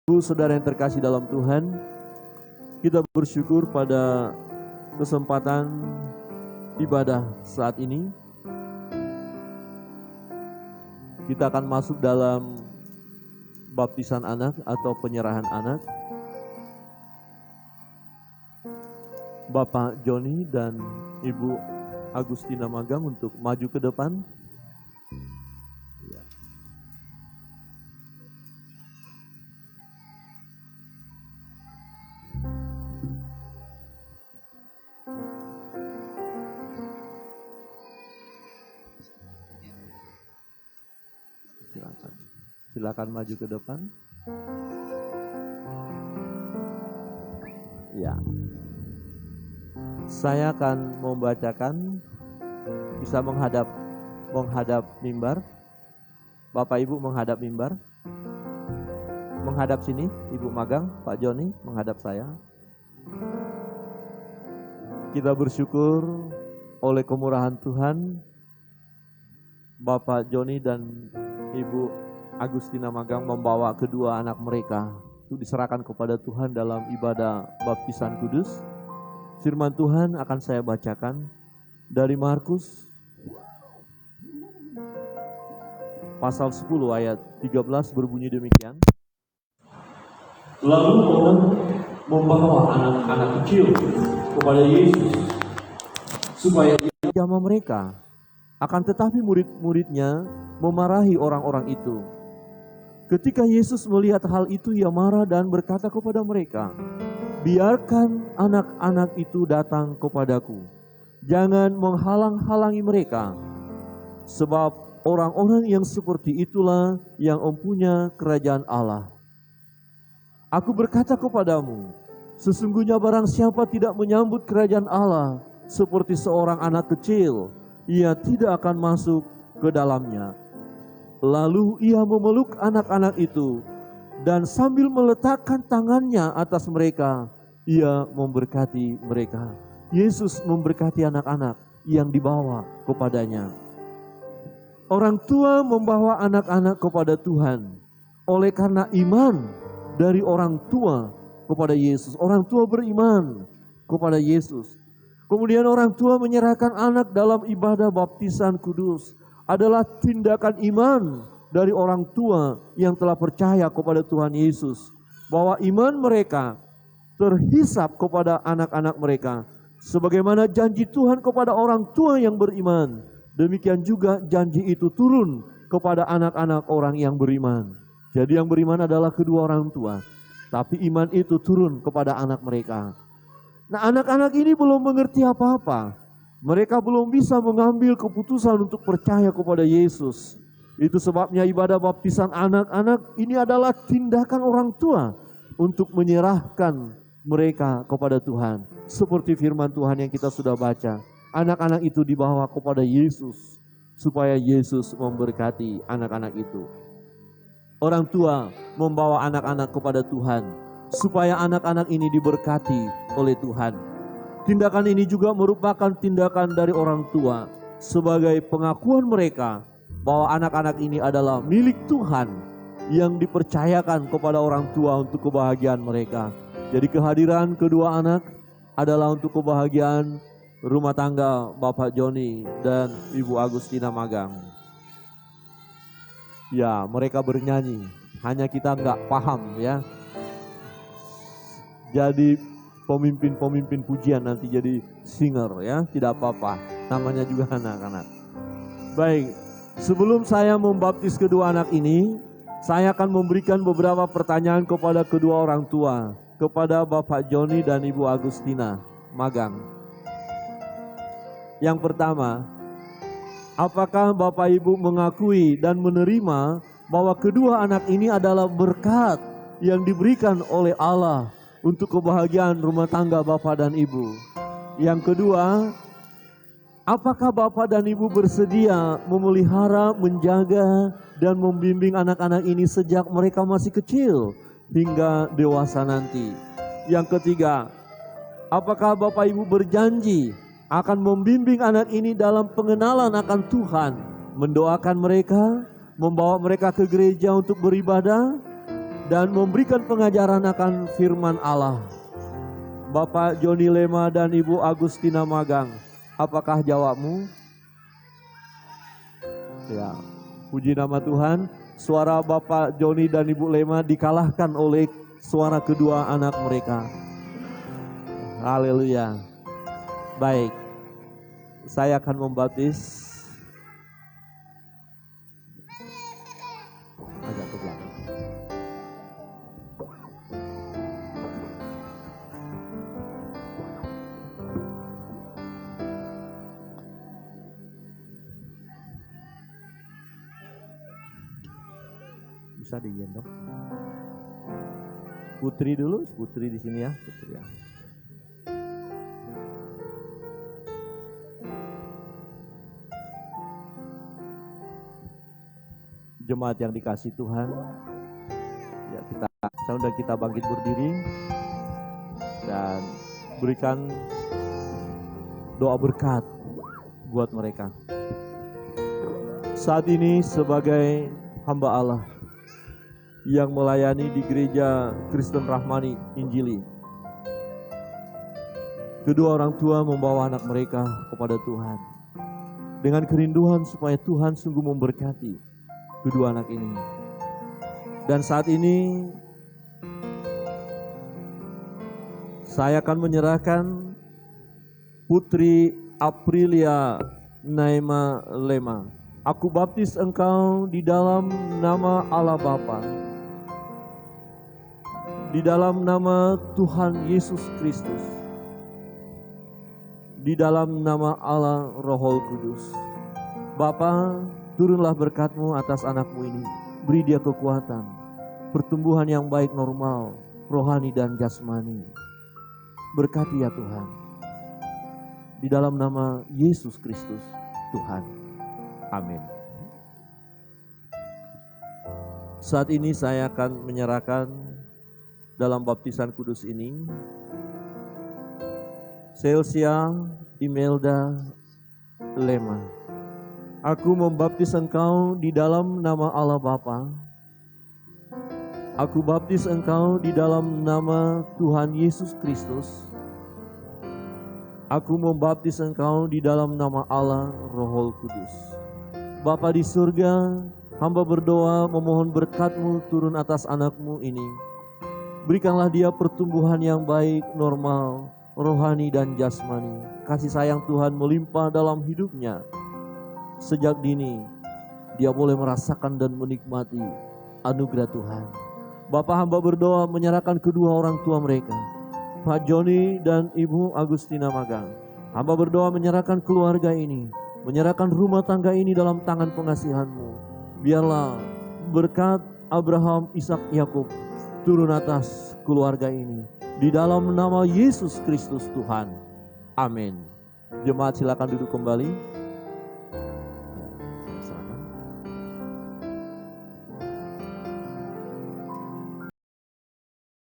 Ibu saudara yang terkasih dalam Tuhan, kita bersyukur pada kesempatan ibadah saat ini. Kita akan masuk dalam baptisan anak atau penyerahan anak. Bapak Joni dan Ibu Agustina Magang untuk maju ke depan. Silakan maju ke depan. Ya. Saya akan membacakan, bisa menghadap mimbar. Bapak Ibu menghadap mimbar. Menghadap sini, Ibu Magang, Pak Joni menghadap saya. Kita bersyukur oleh kemurahan Tuhan, Bapak Joni dan Ibu Agustina Magang membawa kedua anak mereka untuk diserahkan kepada Tuhan dalam ibadah baptisan kudus. Firman Tuhan akan saya bacakan dari Markus pasal 10 ayat 13 berbunyi demikian. Lalu orang membawa anak-anak kecil kepada Yesus supaya dia menjamah mereka. Akan tetapi murid-muridnya memarahi orang-orang itu. Ketika Yesus melihat hal itu, ia marah dan berkata kepada mereka, "Biarkan anak-anak itu datang kepadaku. Jangan menghalang-halangi mereka. Sebab orang-orang yang seperti itulah yang mempunyai kerajaan Allah. Aku berkata kepadamu, sesungguhnya barang siapa tidak menyambut kerajaan Allah seperti seorang anak kecil, ia tidak akan masuk ke dalamnya." Lalu ia memeluk anak-anak itu dan sambil meletakkan tangannya atas mereka, ia memberkati mereka. Yesus memberkati anak-anak yang dibawa kepadanya. Orang tua membawa anak-anak kepada Tuhan oleh karena iman dari orang tua kepada Yesus. Orang tua beriman kepada Yesus. Kemudian orang tua menyerahkan anak dalam ibadah baptisan kudus adalah tindakan iman dari orang tua yang telah percaya kepada Tuhan Yesus, bahwa iman mereka terhisap kepada anak-anak mereka. Sebagaimana janji Tuhan kepada orang tua yang beriman, demikian juga janji itu turun kepada anak-anak orang yang beriman. Jadi yang beriman adalah kedua orang tua, tapi iman itu turun kepada anak mereka. Nah, anak-anak ini belum mengerti apa-apa. Mereka belum bisa mengambil keputusan untuk percaya kepada Yesus. Itu sebabnya ibadah baptisan anak-anak ini adalah tindakan orang tua untuk menyerahkan mereka kepada Tuhan. Seperti firman Tuhan yang kita sudah baca. Anak-anak itu dibawa kepada Yesus supaya Yesus memberkati anak-anak itu. Orang tua membawa anak-anak kepada Tuhan supaya anak-anak ini diberkati oleh Tuhan. Tindakan ini juga merupakan tindakan dari orang tua sebagai pengakuan mereka bahwa anak-anak ini adalah milik Tuhan yang dipercayakan kepada orang tua untuk kebahagiaan mereka. Jadi kehadiran kedua anak adalah untuk kebahagiaan rumah tangga Bapak Joni dan Ibu Agustina Magang. Ya, mereka bernyanyi, hanya kita nggak paham ya. Jadi pemimpin pujian nanti jadi singer ya, tidak apa-apa, namanya juga anak-anak. Baik, sebelum saya membaptis kedua anak ini, saya akan memberikan beberapa pertanyaan kepada kedua orang tua, kepada Bapak Joni dan Ibu Agustina Magang. Yang pertama, apakah Bapak Ibu mengakui dan menerima bahwa kedua anak ini adalah berkat yang diberikan oleh Allah untuk kebahagiaan rumah tangga Bapak dan Ibu? Yang kedua, apakah Bapak dan Ibu bersedia memelihara, menjaga, dan membimbing anak-anak ini sejak mereka masih kecil hingga dewasa nanti? Yang ketiga, apakah Bapak Ibu berjanji akan membimbing anak ini dalam pengenalan akan Tuhan, mendoakan mereka, membawa mereka ke gereja untuk beribadah, dan memberikan pengajaran akan firman Allah. Bapak Joni Lema dan Ibu Agustina Magang, apakah jawabmu? Ya, puji nama Tuhan. Suara Bapak Joni dan Ibu Lema dikalahkan oleh suara kedua anak mereka. Haleluya. Baik, saya akan membaptis. Agak ke belakang. Bisa digendong. Putri dulu, Putri di sini ya, Putri ya. Jemaat yang dikasih Tuhan, ya kita bangkit berdiri dan berikan doa berkat buat mereka. Saat ini sebagai hamba Allah yang melayani di gereja Kristen Rahmani Injili, kedua orang tua membawa anak mereka kepada Tuhan dengan kerinduan supaya Tuhan sungguh memberkati kedua anak ini. Dan saat ini saya akan menyerahkan Putri Aprilia Naima Lema. Aku baptis engkau di dalam nama Allah Bapa, di dalam nama Tuhan Yesus Kristus, di dalam nama Allah Roh Kudus. Bapa, turunlah berkat-Mu atas anakmu ini. Beri dia kekuatan, pertumbuhan yang baik, normal, rohani dan jasmani. Berkati ya Tuhan. Di dalam nama Yesus Kristus Tuhan. Amin. Saat ini saya akan menyerahkan dalam baptisan kudus ini Celsia Imelda Lema. Aku membaptis engkau di dalam nama Allah Bapa. Aku baptis engkau di dalam nama Tuhan Yesus Kristus. Aku membaptis engkau di dalam nama Allah Roh Kudus. Bapa di surga, hamba berdoa memohon berkat-Mu turun atas anakmu ini. Berikanlah dia pertumbuhan yang baik, normal, rohani dan jasmani. Kasih sayang Tuhan melimpah dalam hidupnya. Sejak dini, dia boleh merasakan dan menikmati anugerah Tuhan. Bapak hamba berdoa menyerahkan kedua orang tua mereka, Pak Joni dan Ibu Agustina Magang. Hamba berdoa menyerahkan keluarga ini, menyerahkan rumah tangga ini dalam tangan pengasihan-Mu. Biarlah berkat Abraham, Ishak, Yakub turun atas keluarga ini. Di dalam nama Yesus Kristus Tuhan. Amin. Jemaat silakan duduk kembali.